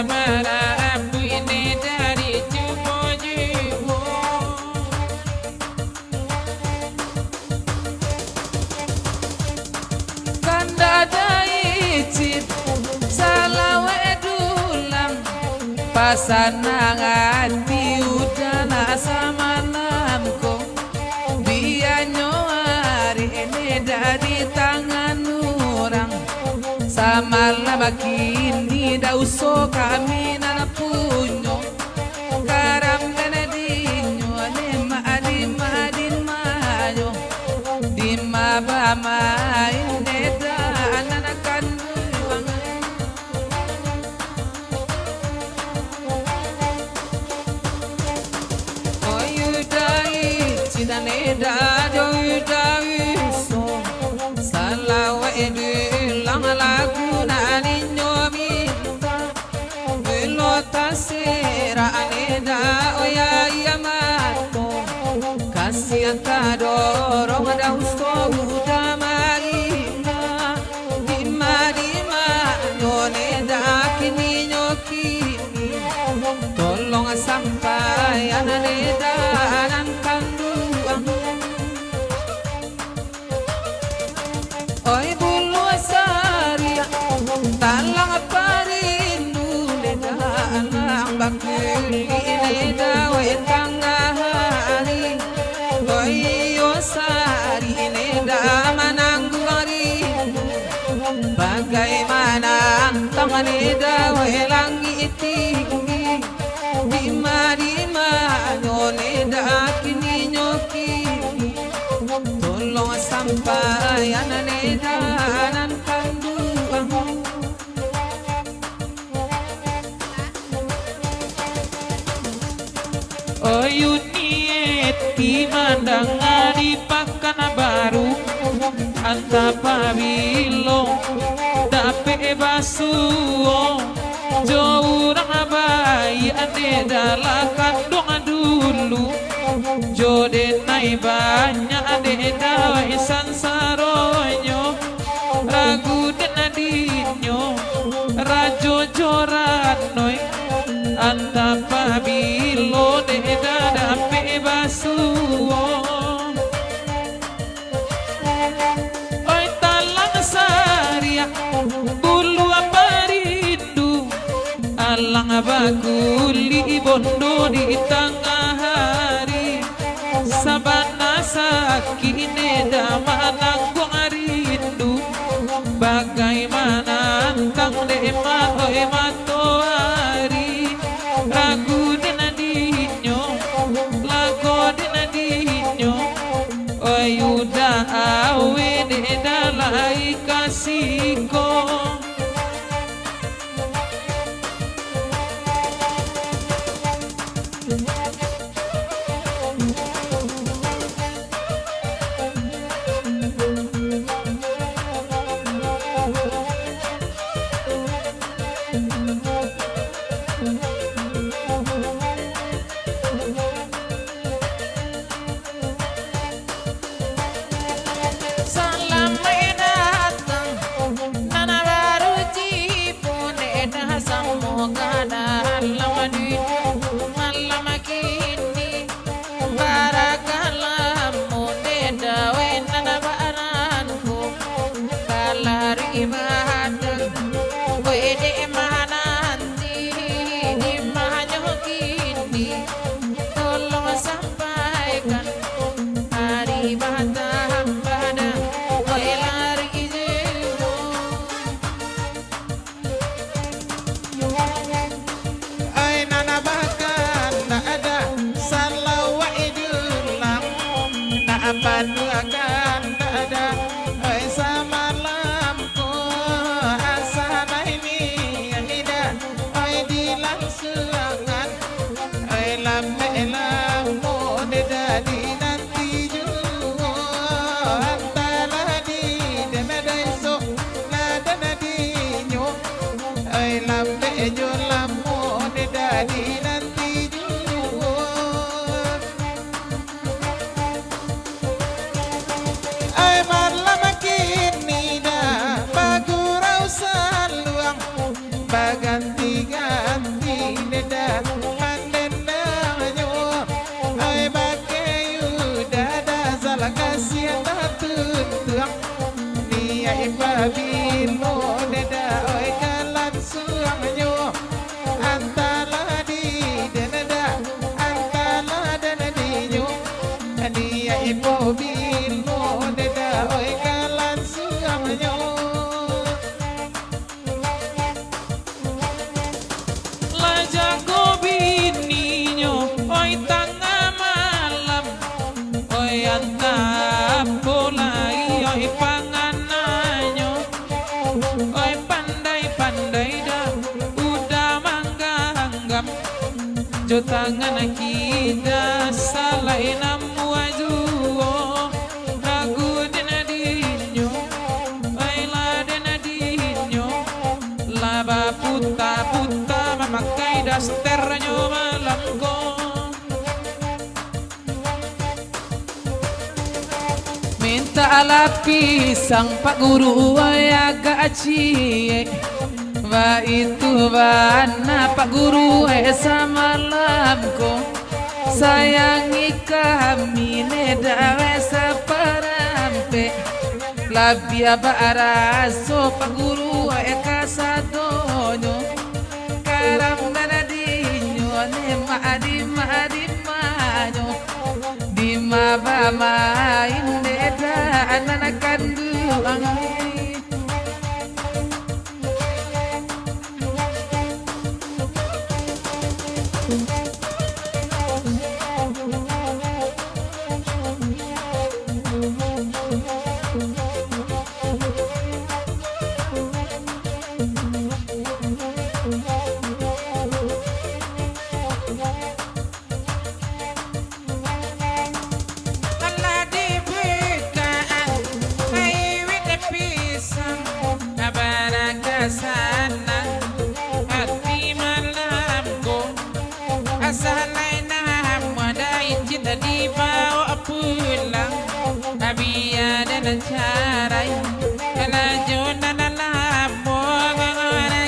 Samara abu ini dari jubo-jubo. Kanda daicit salawe dulang pasanangan diudana sama namko. Dia nyari ini dari tangan orang sama lama kini dauso kami nana punyo karam dana dinyo adima adima adima yo dima bama indeda anana kanduang oyudai sidane da joyudai so salawa edu lang lagu nani nyomi belota sera aneda oya yamato kasihan kadoro ada usto buda marina dima dima noneda kini nyokini tolong sampai aneda nan kanduang oi bulu saria talang parindu leda anak bakuli leda wetang hari oi yo sari leda mananggari bagaimana tangan leda welangi tinggi dima dima leda kini nyokini tolong sampai ananeda nan kanduang oyuniet dimandang di pakan baru antapa bilo dape basuo jorang bayi aneda lakan dong dulu jode nai banyak aneda isan saronyo ragu denadinyo rajo joranoi antapa bilo deda dape basuo oi talang saria bulu aparidu alang baguli bondo di tengah hari sabana sakine damanang gong rindu bagaimana tang dema oi matoari ragu denadinyo lago denadinyo oi udah awe dedalai kasihko babilo deda oi kalan suang nyo antala di deda antala deda di nyo dia ipo bilo deda oi kalan suang nyo la jago bininya oi tengah malam oi antap polai oi pangananyo oi pandai-pandai dah udah mangganggam jo tangan kita salai namu ajuo ragu dena dinyo oi la dena dinyo laba puta memakai dasternya malam ko minta ala pisang pak guru agak cie wa itu bana pak guru sama malamku sayangi kami neda wesa parampe labia baraso pak guru kasadonyo karam dana dinyo ne maadi manyo di mabama indeda anak kandung sana hati malamku asalai na modai cinta dibawa pulang nabi ada dan carai kalau